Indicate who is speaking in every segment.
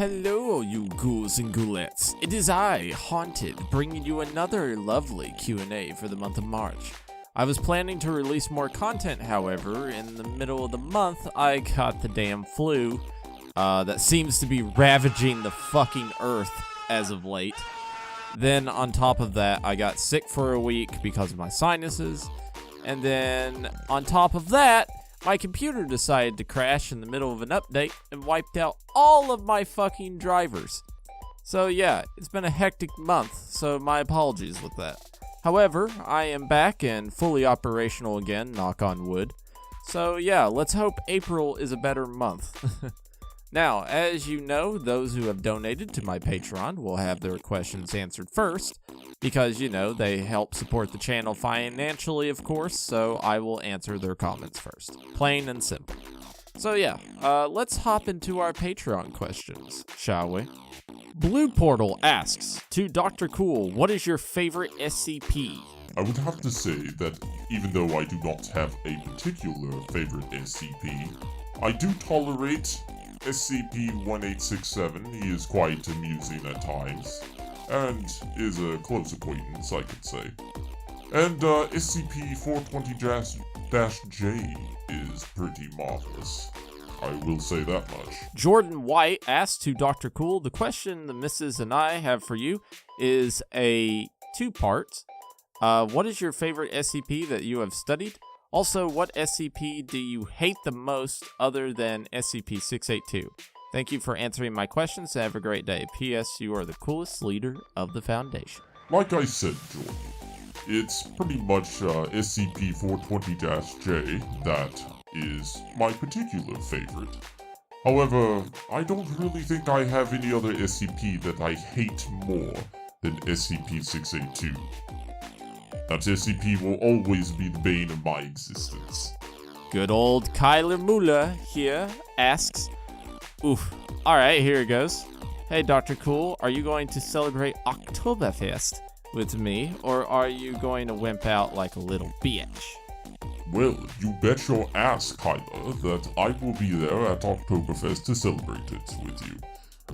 Speaker 1: Hello, you ghouls and ghoulettes. It is I, Haunted, bringing you another lovely Q&A for the month of March. I was planning to release more content, however, in the middle of the month, I got the damn flu that seems to be ravaging the fucking earth as of late. Then, on top of that, I got sick for a week because of my sinuses. And then, on top of that, my computer decided to crash in the middle of an update and wiped out all of my fucking drivers. So yeah, it's been a hectic month, so my apologies with that. However, I am back and fully operational again, knock on wood. So yeah, let's hope April is a better month. Now, as you know, those who have donated to my Patreon will have their questions answered first, because, you know, they help support the channel financially, of course, so I will answer their comments first. Plain and simple. So yeah, let's hop into our Patreon questions, shall we? Blue Portal asks, to Dr. Cool, what is your favorite SCP?
Speaker 2: I would have to say that even though I do not have a particular favorite SCP, I do tolerate SCP-1867. He is quite amusing at times, and is a close acquaintance, I could say. And SCP-420-J is pretty marvelous. I will say that much.
Speaker 1: Jordan White asks to Dr. Cool, the question the missus and I have for you is a two-part. What is your favorite SCP that you have studied? Also, what SCP do you hate the most other than SCP-682? Thank you for answering my questions. Have a great day. P.S. You are the coolest leader of the Foundation.
Speaker 2: Like I said, Jordan, it's pretty much SCP-420-J that is my particular favorite. However, I don't really think I have any other SCP that I hate more than SCP-682. That SCP will always be the bane of my existence.
Speaker 1: Good old Kyler Muller here asks, oof, alright, here it goes. Hey Dr. Cool, are you going to celebrate Oktoberfest with me, or are you going to wimp out like a little bitch?
Speaker 2: Well, you bet your ass, Kyler, that I will be there at Oktoberfest to celebrate it with you.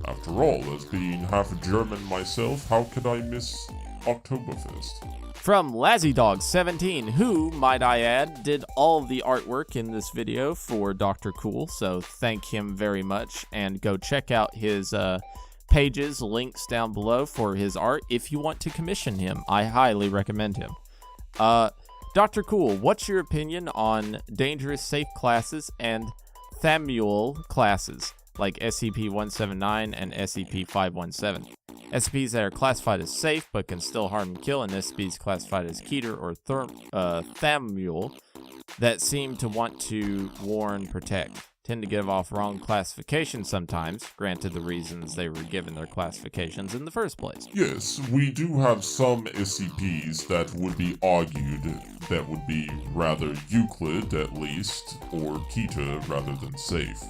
Speaker 2: After all, as being half German myself, how could I miss Oktoberfest?
Speaker 1: From LazzyDog17, who, might I add, did all the artwork in this video for Dr. Cool, so thank him very much, and go check out his pages, links down below for his art if you want to commission him. I highly recommend him. Dr. Cool, what's your opinion on dangerous safe classes and Thamul classes, like SCP-179 and SCP-517? SCPs that are classified as safe but can still harm and kill, and SCPs classified as Keter or Thamul that seem to want to warn, protect. Tend to give off wrong classifications sometimes, granted the reasons they were given their classifications in the first place.
Speaker 2: Yes, we do have some SCPs that would be argued that would be rather Euclid, at least, or Keter rather than safe.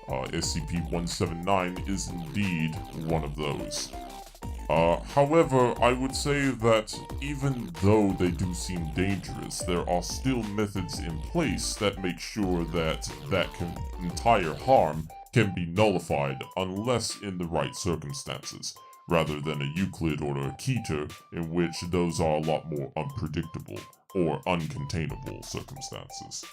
Speaker 2: SCP-179 is indeed one of those. However, I would say that even though they do seem dangerous, there are still methods in place that make sure that entire harm can be nullified unless in the right circumstances, rather than a Euclid or a Keter, in which those are a lot more unpredictable or uncontainable circumstances.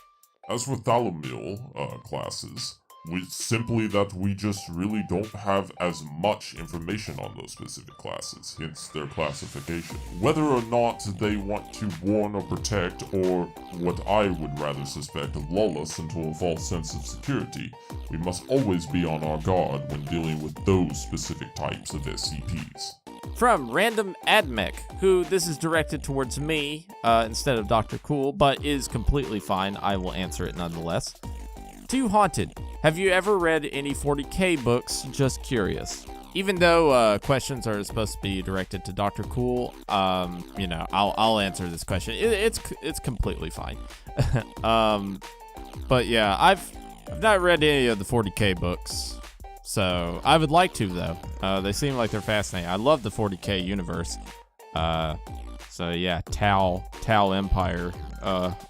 Speaker 2: As for Thalomil classes, it's simply that we just really don't have as much information on those specific classes, hence their classification. Whether or not they want to warn or protect, or what I would rather suspect, lull us into a false sense of security, we must always be on our guard when dealing with those specific types of SCPs.
Speaker 1: From Random Admech, who this is directed towards me instead of Dr. Cool, but is completely fine. I will answer it nonetheless. To Haunted, have you ever read any 40K books? Just curious. Even though questions are supposed to be directed to Dr. Cool, you know, I'll answer this question. It's completely fine. But yeah, I've not read any of the 40K books, so I would like to though. They seem like they're fascinating. I love the 40K universe. So yeah, Tau Empire,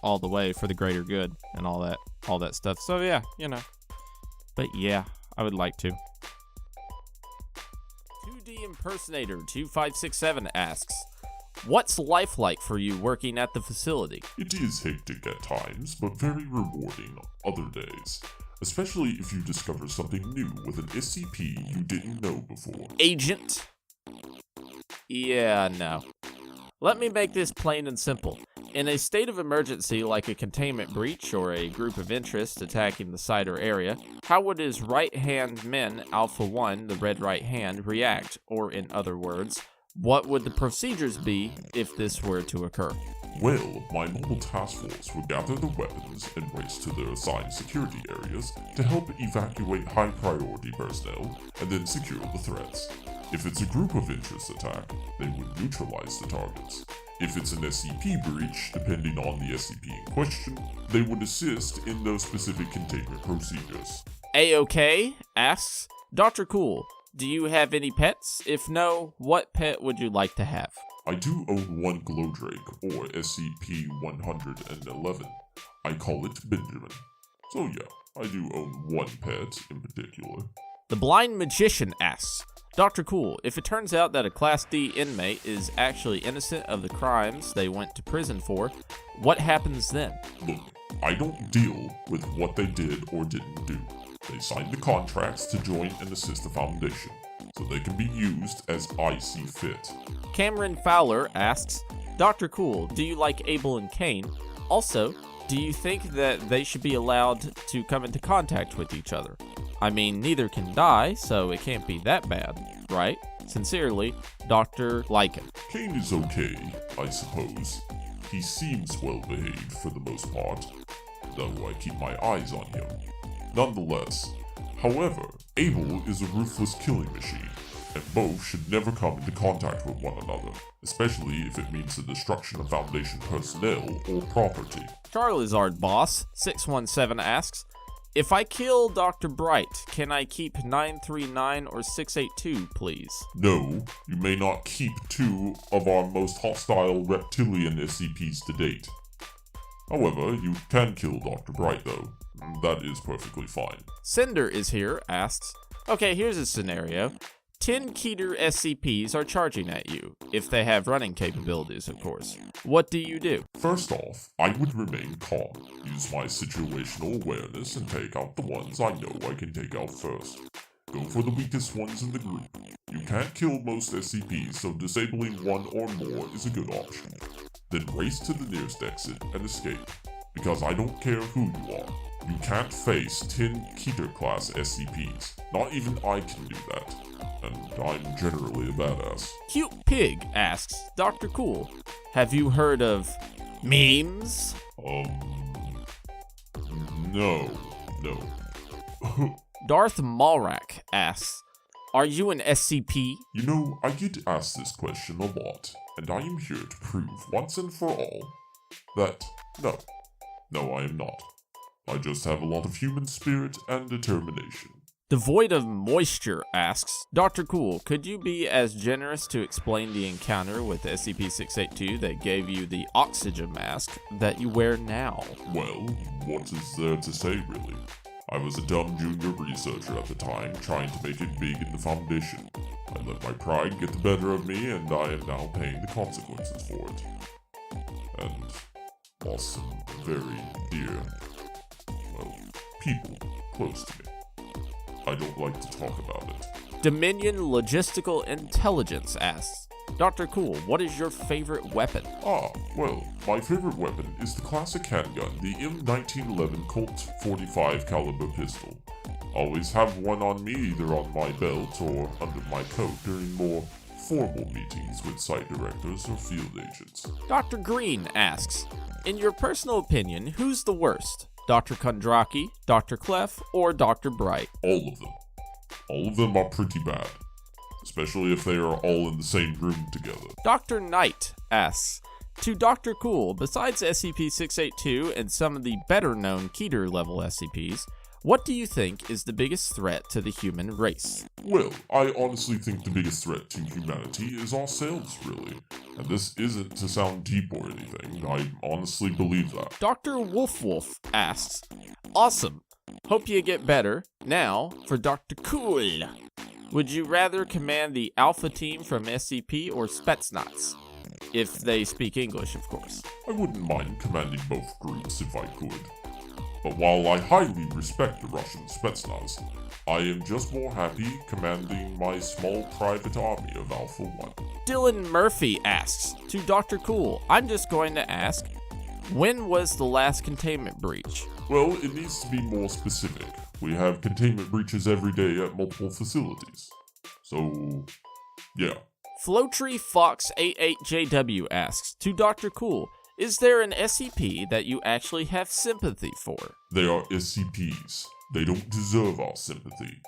Speaker 1: all the way for the greater good and all that stuff. So yeah, you know. But yeah, I would like to. KoaCutie Impersonator 2567 asks, what's life like for you working at the facility?
Speaker 2: It is hectic at times, but very rewarding other days. Especially if you discover something new with an SCP you didn't know before.
Speaker 1: Agent? Yeah, no. Let me make this plain and simple. In a state of emergency like a containment breach or a group of interest attacking the site or area, how would his right-hand men, Alpha 1, the red right hand, react? Or in other words, what would the procedures be if this were to occur?
Speaker 2: Well, my mobile task force will gather the weapons and race to their assigned security areas to help evacuate high-priority personnel and then secure the threats. If it's a group of interest attack, they would neutralize the targets. If it's an SCP breach, depending on the SCP in question, they would assist in those specific containment procedures.
Speaker 1: A-OK asks, Dr. Cool, do you have any pets? If no, what pet would you like to have?
Speaker 2: I do own one Glowdrake, or SCP-111. I call it Benjamin. So yeah, I do own one pet in particular.
Speaker 1: The Blind Magician asks, Dr. Cool, if it turns out that a Class D inmate is actually innocent of the crimes they went to prison for, what happens then?
Speaker 2: Look, I don't deal with what they did or didn't do. They signed the contracts to join and assist the Foundation, so they can be used as I see fit.
Speaker 1: Cameron Fowler asks, Dr. Cool, do you like Abel and Cain? Also, do you think that they should be allowed to come into contact with each other? I mean, neither can die, so it can't be that bad, right? Sincerely, Dr. Lycan.
Speaker 2: Cain is okay, I suppose. He seems well behaved for the most part, though I keep my eyes on him. Nonetheless, however, Abel is a ruthless killing machine, and both should never come into contact with one another, especially if it means the destruction of Foundation personnel or property.
Speaker 1: Charizard Boss 617 asks, if I kill Dr. Bright, can I keep 939 or 682, please?
Speaker 2: No, you may not keep two of our most hostile reptilian SCPs to date. However, you can kill Dr. Bright though. That is perfectly fine.
Speaker 1: Cinder is here, asks, okay, here's a scenario. 10 Keter SCPs are charging at you, if they have running capabilities, of course. What do you do?
Speaker 2: First off, I would remain calm, use my situational awareness, and take out the ones I know I can take out first. Go for the weakest ones in the group. You can't kill most SCPs, so disabling one or more is a good option. Then race to the nearest exit and escape, because I don't care who you are. You can't face 10 Keter-class SCPs. Not even I can do that. And I'm generally a badass.
Speaker 1: Cute Pig asks, Dr. Cool, have you heard of memes?
Speaker 2: No.
Speaker 1: Darth Malrak asks, are you an SCP?
Speaker 2: You know, I get asked this question a lot, and I am here to prove once and for all that no, I am not. I just have a lot of human spirit and determination.
Speaker 1: Devoid of Moisture asks, Dr. Cool, could you be as generous to explain the encounter with SCP-682 that gave you the oxygen mask that you wear now?
Speaker 2: Well, what is there to say, really? I was a dumb junior researcher at the time, trying to make it big in the Foundation. I let my pride get the better of me, and I am now paying the consequences for it. And lost some very dear, people close to me. I don't like to talk about it.
Speaker 1: Dominion Logistical Intelligence asks, Dr. Cool, what is your favorite weapon?
Speaker 2: Well, my favorite weapon is the classic handgun, the M1911 Colt 45 caliber pistol. Always have one on me either on my belt or under my coat during more formal meetings with site directors or field agents.
Speaker 1: Dr. Green asks, in your personal opinion, who's the worst? Dr. Kondraki, Dr. Clef, or Dr. Bright?
Speaker 2: All of them. All of them are pretty bad, especially if they are all in the same room together.
Speaker 1: Dr. Knight asks, to Dr. Cool, besides SCP-682 and some of the better-known Keter-level SCPs, what do you think is the biggest threat to the human race?
Speaker 2: Well, I honestly think the biggest threat to humanity is ourselves, really. And this isn't to sound deep or anything, I honestly believe that.
Speaker 1: Dr. Wolf asks, awesome. Hope you get better. Now, for Dr. Cool. Would you rather command the Alpha Team from SCP or Spetsnaz? If they speak English, of course.
Speaker 2: I wouldn't mind commanding both groups if I could. But while I highly respect the Russian Spetsnaz, I am just more happy commanding my small private army of Alpha 1.
Speaker 1: Dylan Murphy asks, to Dr. Cool, I'm just going to ask, when was the last containment breach?
Speaker 2: Well, it needs to be more specific. We have containment breaches every day at multiple facilities. So, yeah.
Speaker 1: Flotree Fox 88JW asks, to Dr. Cool, is there an SCP that you actually have sympathy for?
Speaker 2: They are SCPs. They don't deserve our sympathy.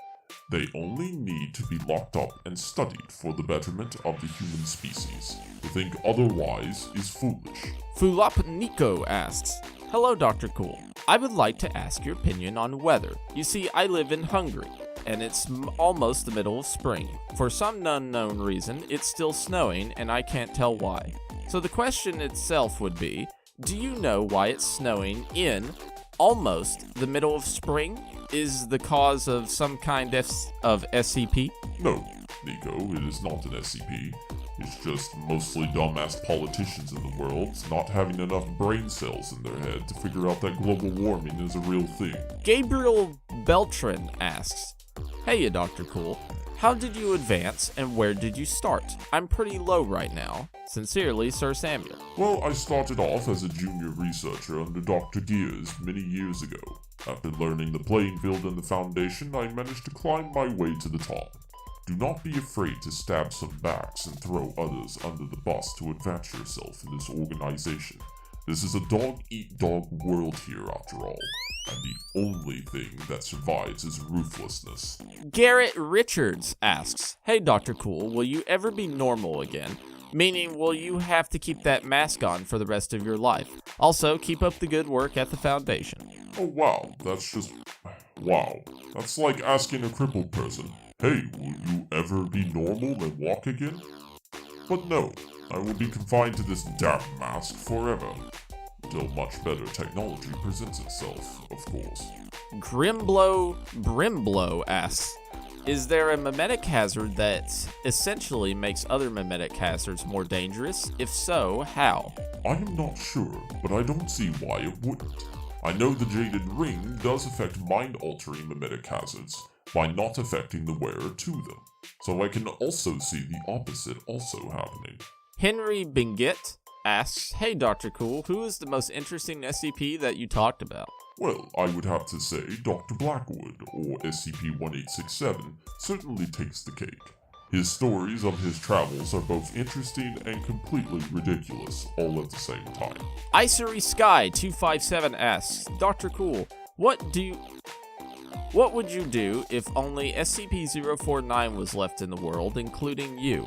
Speaker 2: They only need to be locked up and studied for the betterment of the human species. To think otherwise is foolish.
Speaker 1: Fulop Nico asks, hello Dr. Cool. I would like to ask your opinion on weather. You see, I live in Hungary, and it's almost the middle of spring. For some unknown reason, it's still snowing, and I can't tell why. So the question itself would be, do you know why it's snowing in almost the middle of spring? Is the cause of some kind of SCP?
Speaker 2: No, Nico, it is not an SCP. It's just mostly dumbass politicians in the world not having enough brain cells in their head to figure out that global warming is a real thing.
Speaker 1: Gabriel Beltran asks, hey Dr. Cool, how did you advance and where did you start? I'm pretty low right now. Sincerely, Sir Samuel.
Speaker 2: Well, I started off as a junior researcher under Dr. Diaz many years ago. After learning the playing field and the Foundation, I managed to climb my way to the top. Do not be afraid to stab some backs and throw others under the bus to advance yourself in this organization. This is a dog-eat-dog world here after all, and the only thing that survives is ruthlessness.
Speaker 1: Garrett Richards asks, hey Dr. Cool, will you ever be normal again? Meaning, will you have to keep that mask on for the rest of your life? Also, keep up the good work at the Foundation.
Speaker 2: Oh wow, wow. That's like asking a crippled person, hey, will you ever be normal and walk again? But no, I will be confined to this damn mask forever. Until much better technology presents itself, of course.
Speaker 1: Brimblow asks, is there a memetic hazard that essentially makes other memetic hazards more dangerous? If so, how?
Speaker 2: I am not sure, but I don't see why it wouldn't. I know the Jaded Ring does affect mind-altering memetic hazards by not affecting the wearer to them, so I can also see the opposite also happening.
Speaker 1: Henry Bingett asks, hey Dr. Cool, who is the most interesting SCP that you talked about?
Speaker 2: Well, I would have to say Dr. Blackwood, or SCP-1867, certainly takes the cake. His stories of his travels are both interesting and completely ridiculous, all at the same time.
Speaker 1: Icery Sky 257 asks, Dr. Cool, what would you do if only SCP-049 was left in the world, including you?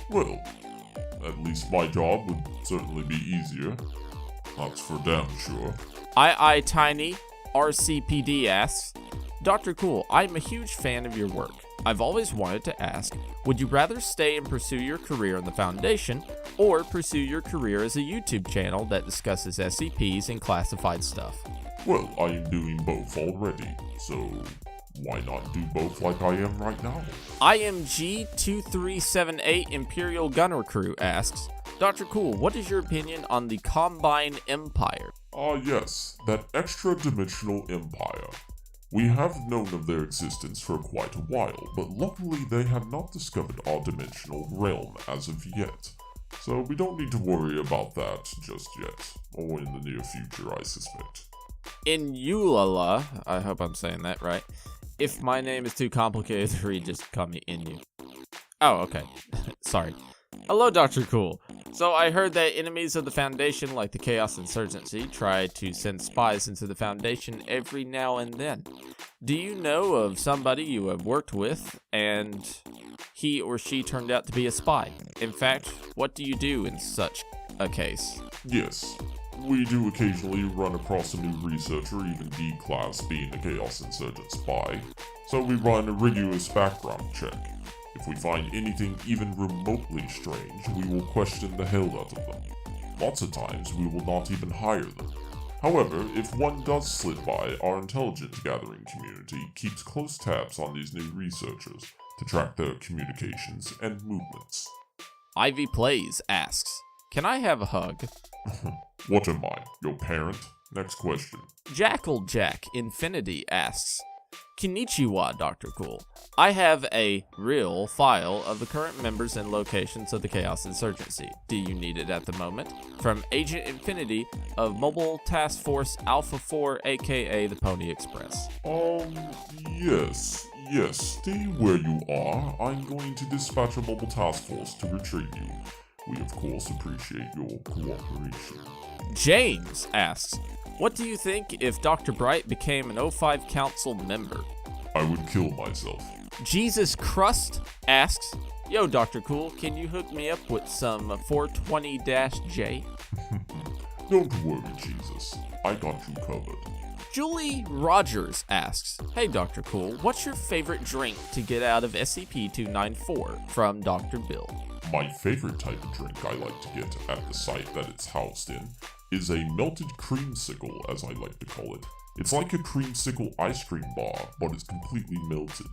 Speaker 2: Well, at least my job would certainly be easier. That's for damn sure.
Speaker 1: Tiny RCPD asks, Dr. Cool, I'm a huge fan of your work. I've always wanted to ask, would you rather stay and pursue your career in the Foundation, or pursue your career as a YouTube channel that discusses SCPs and classified stuff?
Speaker 2: Well, I am doing both already, so why not do both like I am right now?
Speaker 1: IMG2378 Imperial Gunner Crew asks, Dr. Cool, what is your opinion on the Combine Empire?
Speaker 2: Yes, that extra-dimensional empire. We have known of their existence for quite a while, but luckily they have not discovered our dimensional realm as of yet. So we don't need to worry about that just yet, or in the near future, I suspect.
Speaker 1: In Yulala, I hope I'm saying that right. If my name is too complicated to read, just call me Inu. Oh, okay. Sorry. Hello, Dr. Cool. So I heard that enemies of the Foundation, like the Chaos Insurgency, try to send spies into the Foundation every now and then. Do you know of somebody you have worked with, and he or she turned out to be a spy? In fact, what do you do in such a case?
Speaker 2: Yes, we do occasionally run across a new researcher, even D-Class being a Chaos Insurgent spy, so we run a rigorous background check. If we find anything even remotely strange, we will question the hell out of them. Lots of times, we will not even hire them. However, if one does slip by, our intelligence gathering community keeps close tabs on these new researchers to track their communications and movements.
Speaker 1: Ivy Plays asks, can I have a hug?
Speaker 2: What am I, your parent? Next question.
Speaker 1: Jackal Jack Infinity asks, Konnichiwa, Dr. Cool. I have a real file of the current members and locations of the Chaos Insurgency. Do you need it at the moment? From Agent Infinity of Mobile Task Force Alpha 4, aka the Pony Express.
Speaker 2: Yes, stay where you are. I'm going to dispatch a mobile task force to retrieve you. We of course appreciate your cooperation.
Speaker 1: James asks, what do you think if Dr. Bright became an O5 Council member?
Speaker 2: I would kill myself.
Speaker 1: Jesus Crust asks, yo Dr. Cool, can you hook me up with some 420-J?
Speaker 2: Don't worry, Jesus. I got you covered.
Speaker 1: Julie Rogers asks, hey Dr. Cool, what's your favorite drink to get out of SCP-294 from Dr. Bill?
Speaker 2: My favorite type of drink I like to get at the site that it's housed in is a melted creamsicle, as I like to call it. It's like a creamsicle ice cream bar, but it's completely melted.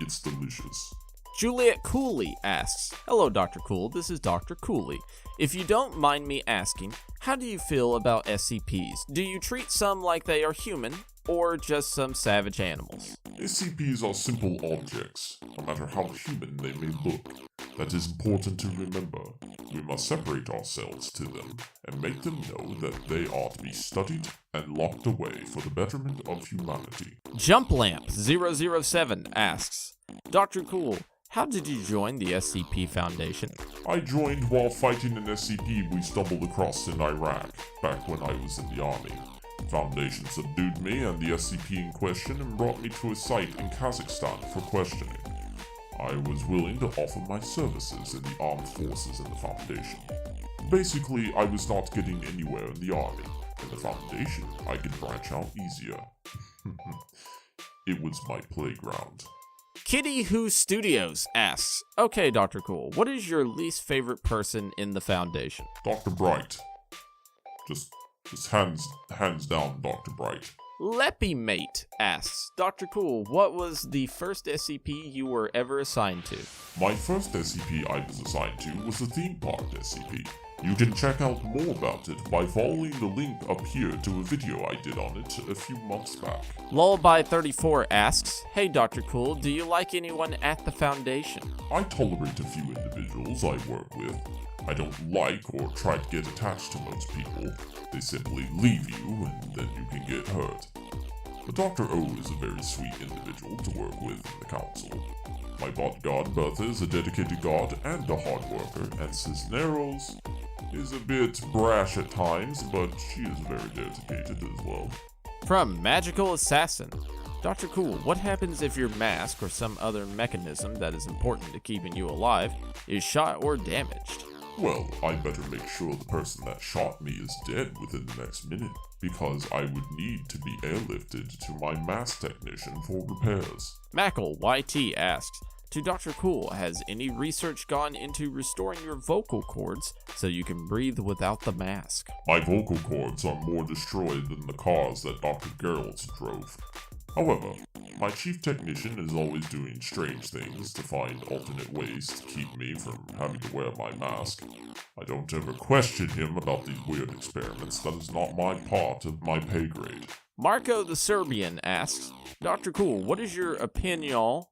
Speaker 2: It's delicious.
Speaker 1: Juliet Cooley asks, hello Dr. Cool, this is Dr. Cooley. If you don't mind me asking, how do you feel about SCPs? Do you treat some like they are human, or just some savage animals?
Speaker 2: SCPs are simple objects, no matter how human they may look. That is important to remember. We must separate ourselves to them and make them know that they are to be studied and locked away for the betterment of humanity.
Speaker 1: JumpLamp007 asks, Dr. Cool, how did you join the SCP Foundation?
Speaker 2: I joined while fighting an SCP we stumbled across in Iraq, back when I was in the army. The Foundation subdued me and the SCP in question and brought me to a site in Kazakhstan for questioning. I was willing to offer my services in the armed forces in the Foundation. Basically, I was not getting anywhere in the army. In the Foundation, I could branch out easier. It was my playground.
Speaker 1: Kitty Who Studios asks, okay Dr. Cool, what is your least favorite person in the Foundation?
Speaker 2: Dr. Bright. Just hands down Dr. Bright.
Speaker 1: Leppy Mate asks, Dr. Cool, what was the first SCP you were ever assigned to?
Speaker 2: My first SCP I was assigned to was the theme park SCP. You can check out more about it by following the link up here to a video I did on it a few months back.
Speaker 1: Lullaby34 asks, hey Dr. Cool, do you like anyone at the Foundation?
Speaker 2: I tolerate a few individuals I work with. I don't like or try to get attached to most people. They simply leave you and then you can get hurt. But Dr. O is a very sweet individual to work with in the council. My bodyguard Bertha is a dedicated guard and a hard worker, and Cisneros is a bit brash at times, but she is very dedicated as well.
Speaker 1: From Magical Assassin, Dr. Cool, what happens if your mask or some other mechanism that is important to keeping you alive is shot or damaged?
Speaker 2: Well, I better make sure the person that shot me is dead within the next minute, because I would need to be airlifted to my mask technician for repairs.
Speaker 1: Mackle YT asks, to Dr. Cool, has any research gone into restoring your vocal cords so you can breathe without the mask?
Speaker 2: My vocal cords are more destroyed than the cars that Dr. Geralt drove. However, my chief technician is always doing strange things to find alternate ways to keep me from having to wear my mask. I don't ever question him about these weird experiments. That is not my part of my pay grade.
Speaker 1: Marco the Serbian asks, Dr. Cool, what is your opinion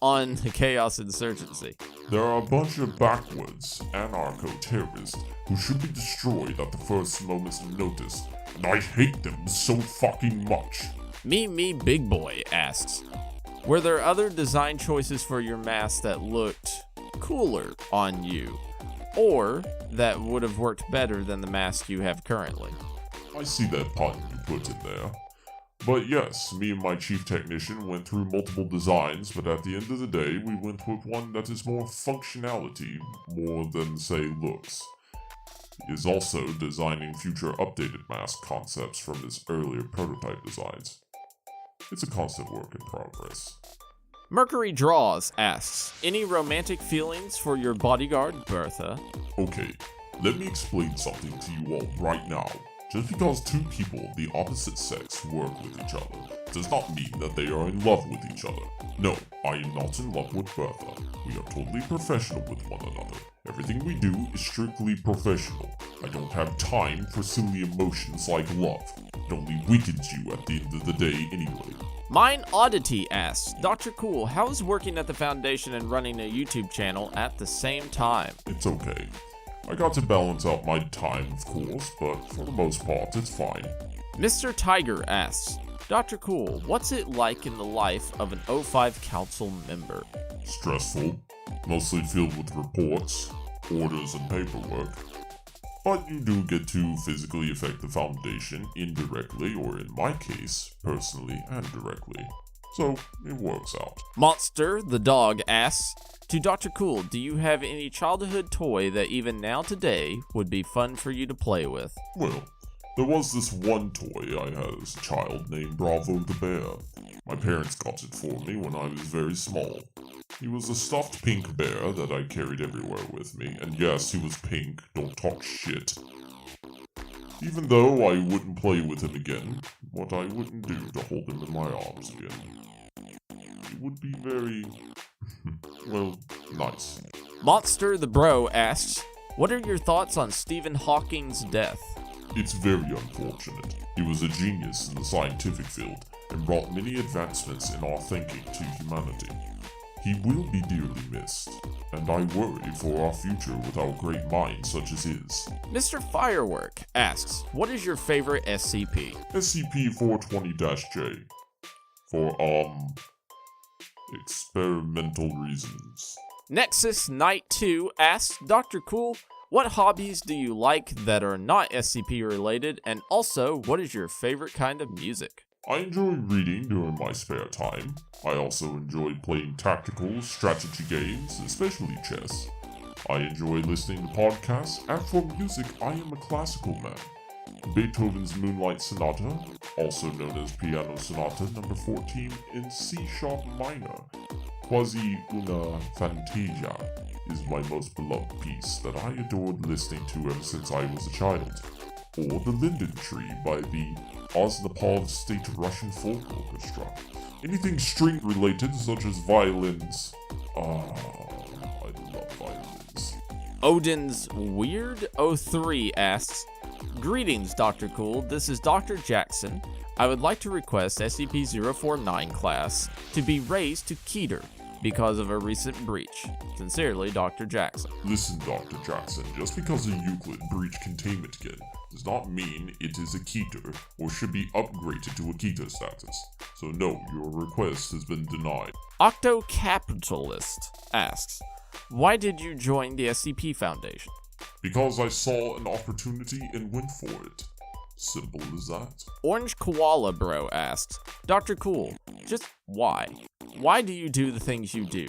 Speaker 1: on the Chaos Insurgency?
Speaker 2: There are a bunch of backwoods anarcho-terrorists who should be destroyed at the first moment's notice, and I hate them so fucking much.
Speaker 1: Me Big Boy asks, were there other design choices for your mask that looked cooler on you, or that would have worked better than the mask you have currently?
Speaker 2: I see that pun you put in there. But yes, me and my chief technician went through multiple designs, but at the end of the day, we went with one that is more functionality more than, say, looks. He is also designing future updated mask concepts from his earlier prototype designs. It's a constant work in progress.
Speaker 1: Mercury Draws asks, any romantic feelings for your bodyguard, Bertha?
Speaker 2: Okay, let me explain something to you all right now. Just because two people of the opposite sex work with each other does not mean that they are in love with each other. No, I am not in love with Bertha. We are totally professional with one another. Everything we do is strictly professional. I don't have time for silly emotions like love. It only weakens you at the end of the day anyway.
Speaker 1: Mine Oddity asks, Dr. Cool, how is working at the Foundation and running a YouTube channel at the same time?
Speaker 2: It's okay. I got to balance out my time, of course, but for the most part, it's fine.
Speaker 1: Mr. Tiger asks, Dr. Cool, what's it like in the life of an O5 council member?
Speaker 2: Stressful, mostly filled with reports, orders, and paperwork. But you do get to physically affect the Foundation indirectly, or in my case, personally and directly. So, it works out.
Speaker 1: Monster, the dog, asks, to Dr. Cool, do you have any childhood toy that even now today would be fun for you to play with?
Speaker 2: Well, there was this one toy I had as a child named Bravo the Bear. My parents got it for me when I was very small. He was a stuffed pink bear that I carried everywhere with me, and yes, he was pink, don't talk shit. Even though I wouldn't play with him again, what I wouldn't do to hold him in my arms again. It would be very, well, nice.
Speaker 1: Monster the Bro asks, what are your thoughts on Stephen Hawking's death?
Speaker 2: It's very unfortunate. He was a genius in the scientific field and brought many advancements in our thinking to humanity. He will be dearly missed, and I worry for our future without great minds such as his.
Speaker 1: Mr. Firework asks, what is your favorite SCP?
Speaker 2: SCP-420-J. For, experimental reasons.
Speaker 1: Nexus Knight 2 asks, Dr. Cool, what hobbies do you like that are not SCP related, and also, what is your favorite kind of music?
Speaker 2: I enjoy reading during my spare time. I also enjoy playing tactical strategy games, especially chess. I enjoy listening to podcasts, and for music, I am a classical man. Beethoven's Moonlight Sonata, also known as Piano Sonata No. 14 in C-sharp minor, Quasi una Fantasia, is my most beloved piece that I adored listening to ever since I was a child. Or The Linden Tree by the Osnapov State Russian Folk Orchestra. Anything string related, such as violins. I love violins.
Speaker 1: Odin's Weird 03 asks, greetings, Dr. Cool. This is Dr. Jackson. I would like to request SCP-049 class to be raised to Keter because of a recent breach. Sincerely, Dr. Jackson.
Speaker 2: Listen, Dr. Jackson, just because a Euclid breached containment again does not mean it is a Keter or should be upgraded to a Keter status. So no, your request has been denied.
Speaker 1: Octocapitalist asks, why did you join the SCP Foundation?
Speaker 2: Because I saw an opportunity and went for it. Simple as that.
Speaker 1: Orange Koala Bro asks, Dr. Cool, just why? Why do you do the things you do?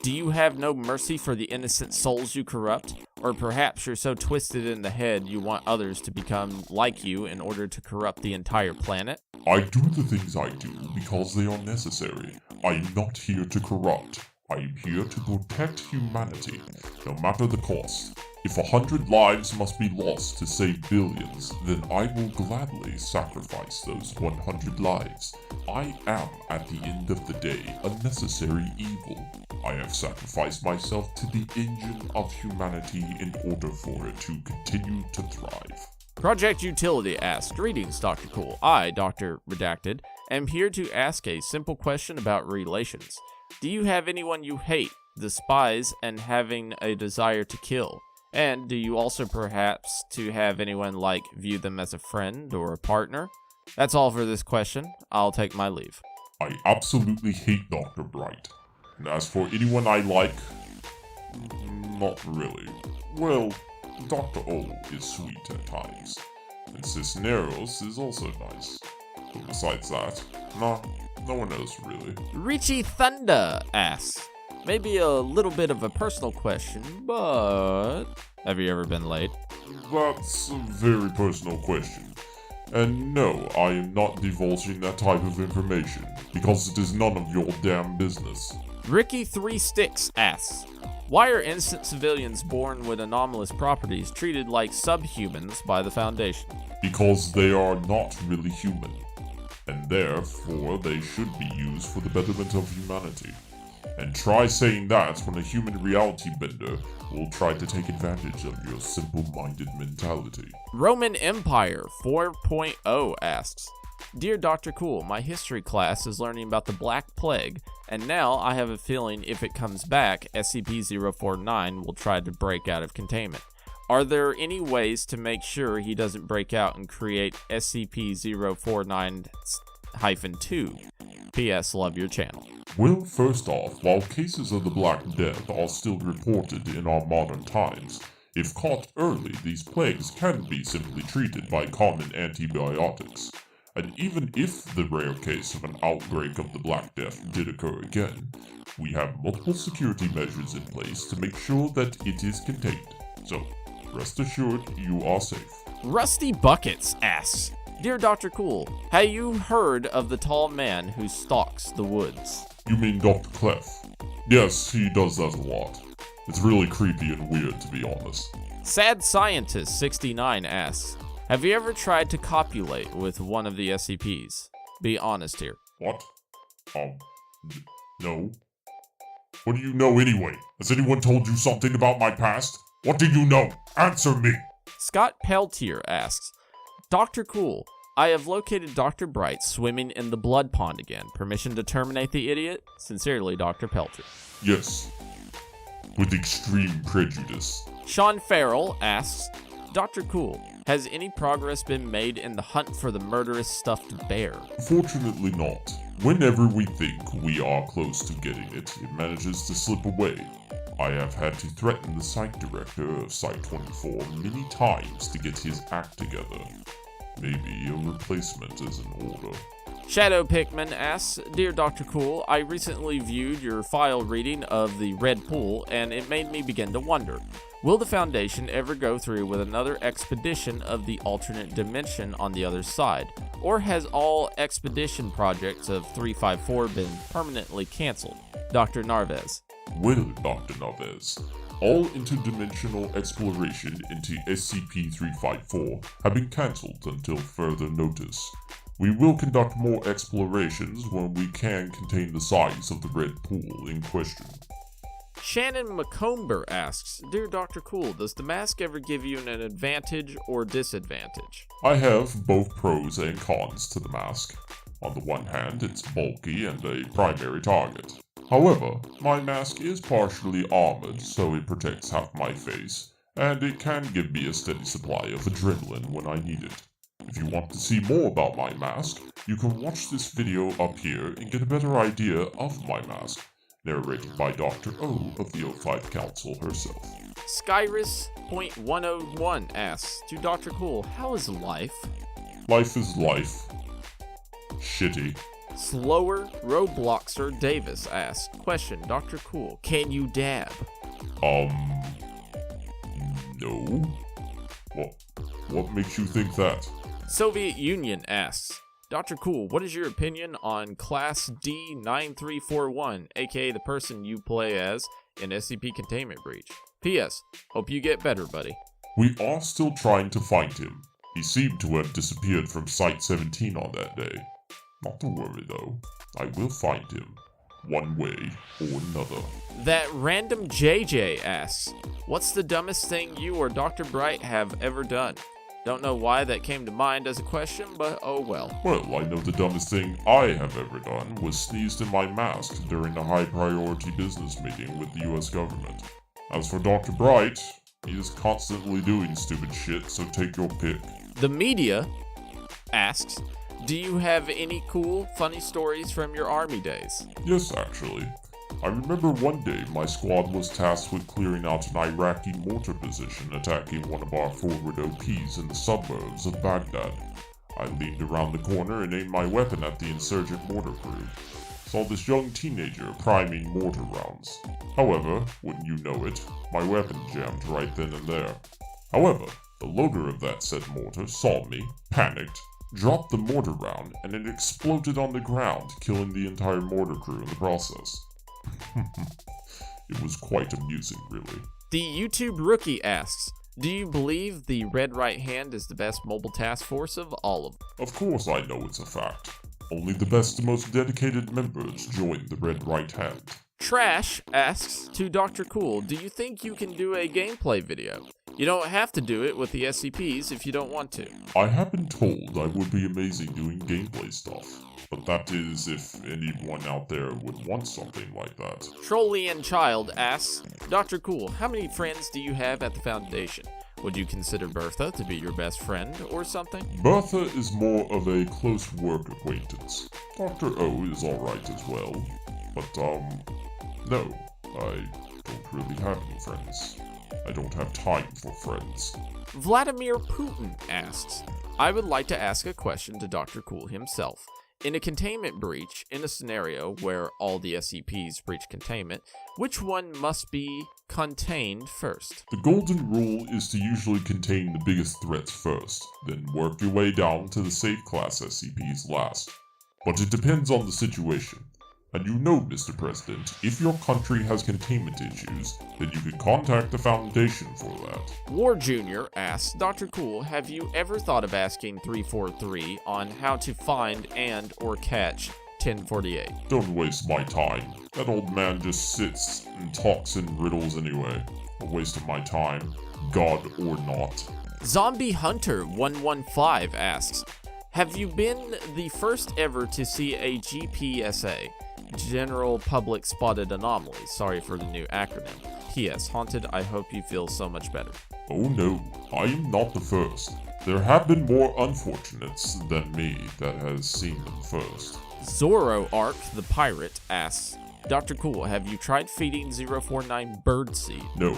Speaker 1: Do you have no mercy for the innocent souls you corrupt? Or perhaps you're so twisted in the head you want others to become like you in order to corrupt the entire planet?
Speaker 2: I do the things I do because they are necessary. I am not here to corrupt. I am here to protect humanity, no matter the cost. If 100 lives must be lost to save billions, then I will gladly sacrifice those 100 lives. I am, at the end of the day, a necessary evil. I have sacrificed myself to the engine of humanity in order for it to continue to thrive.
Speaker 1: Project Utility asks, greetings, Dr. Cool. I, Dr. Redacted, am here to ask a simple question about relations. Do you have anyone you hate, despise, and having a desire to kill? And do you also perhaps to have anyone like view them as a friend or a partner? That's all for this question. I'll take my leave.
Speaker 2: I absolutely hate Dr. Bright. And as for anyone I like, not really. Well, Dr. O is sweet at times. And Cisneros is also nice. But besides that, no one else really.
Speaker 1: Richie Thunder asks, maybe a little bit of a personal question, but have you ever been late?
Speaker 2: That's a very personal question. And no, I am not divulging that type of information, because it is none of your damn business.
Speaker 1: Ricky Three Sticks asks, why are innocent civilians born with anomalous properties treated like subhumans by the Foundation?
Speaker 2: Because they are not really human, and therefore they should be used for the betterment of humanity. And try saying that when a human reality bender will try to take advantage of your simple-minded mentality.
Speaker 1: Roman Empire 4.0 asks, Dear Dr. Cool, my history class is learning about the Black Plague, and now I have a feeling if it comes back, SCP-049 will try to break out of containment. Are there any ways to make sure he doesn't break out and create SCP-049-2? P.S. Love your channel.
Speaker 2: Well, first off, while cases of the Black Death are still reported in our modern times, if caught early, these plagues can be simply treated by common antibiotics. And even if the rare case of an outbreak of the Black Death did occur again, we have multiple security measures in place to make sure that it is contained. So, rest assured you are safe.
Speaker 1: Rusty Buckets asks, Dear Dr. Cool, have you heard of the tall man who stalks the woods?
Speaker 2: You mean Dr. Clef? Yes, he does that a lot. It's really creepy and weird, to be honest.
Speaker 1: Sad Scientist 69 asks, have you ever tried to copulate with one of the SCPs? Be honest here.
Speaker 2: What? No. What do you know anyway? Has anyone told you something about my past? What do you know? Answer me!
Speaker 1: Scott Peltier asks, Dr. Cool, I have located Dr. Bright swimming in the blood pond again. Permission to terminate the idiot? Sincerely, Dr. Peltier.
Speaker 2: Yes. With extreme prejudice.
Speaker 1: Sean Farrell asks, Dr. Cool, has any progress been made in the hunt for the murderous stuffed bear?
Speaker 2: Fortunately not. Whenever we think we are close to getting it, it manages to slip away. I have had to threaten the site director of Site 24 many times to get his act together. Maybe a replacement is in order.
Speaker 1: Shadow Pickman asks, Dear Dr. Cool, I recently viewed your file reading of the Red Pool, and it made me begin to wonder, will the Foundation ever go through with another expedition of the alternate dimension on the other side? Or has all expedition projects of 354 been permanently cancelled? Dr. Narvez.
Speaker 2: Well, Dr. Narvez, all interdimensional exploration into SCP-354 have been cancelled until further notice. We will conduct more explorations when we can contain the size of the Red Pool in question.
Speaker 1: Shannon McComber asks, Dear Dr. Cool, does the mask ever give you an advantage or disadvantage?
Speaker 2: I have both pros and cons to the mask. On the one hand, it's bulky and a primary target. However, my mask is partially armored, so it protects half my face, and it can give me a steady supply of adrenaline when I need it. If you want to see more about my mask, you can watch this video up here and get a better idea of my mask, narrated by Dr. O of the O5 Council herself.
Speaker 1: Skyrus.101 asks, to Dr. Cool, how is life?
Speaker 2: Life is life. Shitty.
Speaker 1: Slower Robloxer Davis asks, question, Dr. Cool, can you dab?
Speaker 2: No. What makes you think that?
Speaker 1: Soviet Union asks, Dr. Cool, what is your opinion on Class D9341, aka the person you play as in SCP Containment Breach? P.S. Hope you get better, buddy.
Speaker 2: We are still trying to find him. He seemed to have disappeared from Site 17 on that day. Not to worry though, I will find him, one way or another.
Speaker 1: That random JJ asks, what's the dumbest thing you or Dr. Bright have ever done? Don't know why that came to mind as a question, but oh well.
Speaker 2: Well, I know the dumbest thing I have ever done was sneezed in my mask during a high-priority business meeting with the US government. As for Dr. Bright, he is constantly doing stupid shit, so take your pick.
Speaker 1: The media asks, do you have any cool, funny stories from your army days?
Speaker 2: Yes, actually. I remember one day my squad was tasked with clearing out an Iraqi mortar position attacking one of our forward OPs in the suburbs of Baghdad. I leaned around the corner and aimed my weapon at the insurgent mortar crew. Saw this young teenager priming mortar rounds. However, wouldn't you know it, my weapon jammed right then and there. However, the loader of that said mortar saw me, panicked, dropped the mortar round, and it exploded on the ground, killing the entire mortar crew in the process. It was quite amusing, really.
Speaker 1: The YouTube Rookie asks, do you believe the Red Right Hand is the best mobile task force of all of them?
Speaker 2: Of course I know it's a fact. Only the best and most dedicated members join the Red Right Hand.
Speaker 1: Trash asks to Dr. Cool, do you think you can do a gameplay video? You don't have to do it with the SCPs if you don't want to.
Speaker 2: I have been told I would be amazing doing gameplay stuff, but that is if anyone out there would want something like that.
Speaker 1: Trollian Child asks, Dr. Cool, how many friends do you have at the Foundation? Would you consider Bertha to be your best friend or something?
Speaker 2: Bertha is more of a close work acquaintance. Dr. O is alright as well, but no, I don't really have any friends. I don't have time for friends.
Speaker 1: Vladimir Putin asks, I would like to ask a question to Dr. Cool himself. In a containment breach, in a scenario where all the SCPs breach containment, which one must be contained first?
Speaker 2: The golden rule is to usually contain the biggest threats first, then work your way down to the safe class SCPs last. But it depends on the situation. And you know, Mr. President, if your country has containment issues, then you can contact the Foundation for that.
Speaker 1: War Jr. asks, Dr. Cool, have you ever thought of asking 343 on how to find and or catch 1048?
Speaker 2: Don't waste my time. That old man just sits and talks in riddles anyway. A waste of my time, God or not.
Speaker 1: Zombie Hunter 115 asks, have you been the first ever to see a GPSA? General Public Spotted Anomaly. Sorry for the new acronym. P.S. Haunted, I hope you feel so much better.
Speaker 2: Oh no, I am not the first. There have been more unfortunates than me that has seen them first.
Speaker 1: Zorro Arc the Pirate asks, Dr. Cool, have you tried feeding 049 birdseed?
Speaker 2: No.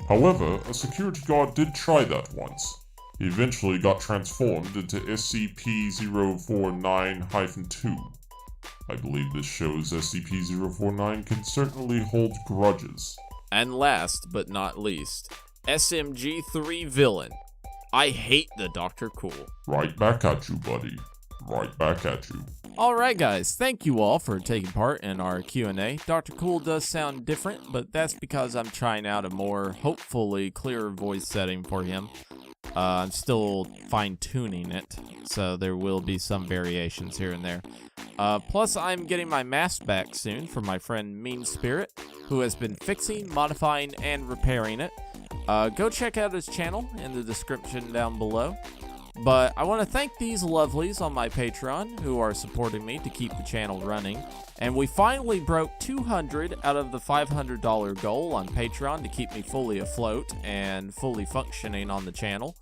Speaker 2: However, a security guard did try that once. He eventually got transformed into SCP-049-2. I believe this shows SCP-049 can certainly hold grudges.
Speaker 1: And last but not least, SMG-3 Villain. I hate the Dr. Cool.
Speaker 2: Right back at you, buddy. Right back at you.
Speaker 1: Alright guys, thank you all for taking part in our Q&A. Dr. Cool does sound different, but that's because I'm trying out a more, hopefully, clearer voice setting for him. I'm still fine-tuning it, so there will be some variations here and there. Plus, I'm getting my mask back soon from my friend Mean Spirit, who has been fixing, modifying, and repairing it. Go check out his channel in the description down below. But I want to thank these lovelies on my Patreon who are supporting me to keep the channel running. And we finally broke 200 out of the $500 goal on Patreon to keep me fully afloat and fully functioning on the channel.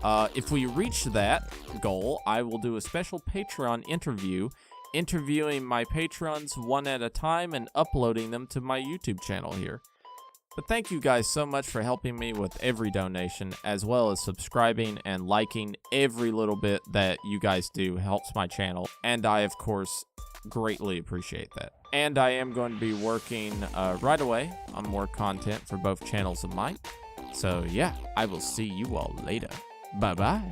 Speaker 1: If we reach that goal, I will do a special Patreon interview, interviewing my patrons one at a time and uploading them to my YouTube channel here. But thank you guys so much for helping me with every donation, as well as subscribing and liking. Every little bit that you guys do helps my channel, and I, of course, greatly appreciate that. And I am going to be working right away on more content for both channels of mine. So yeah, I will see you all later. Bye-bye.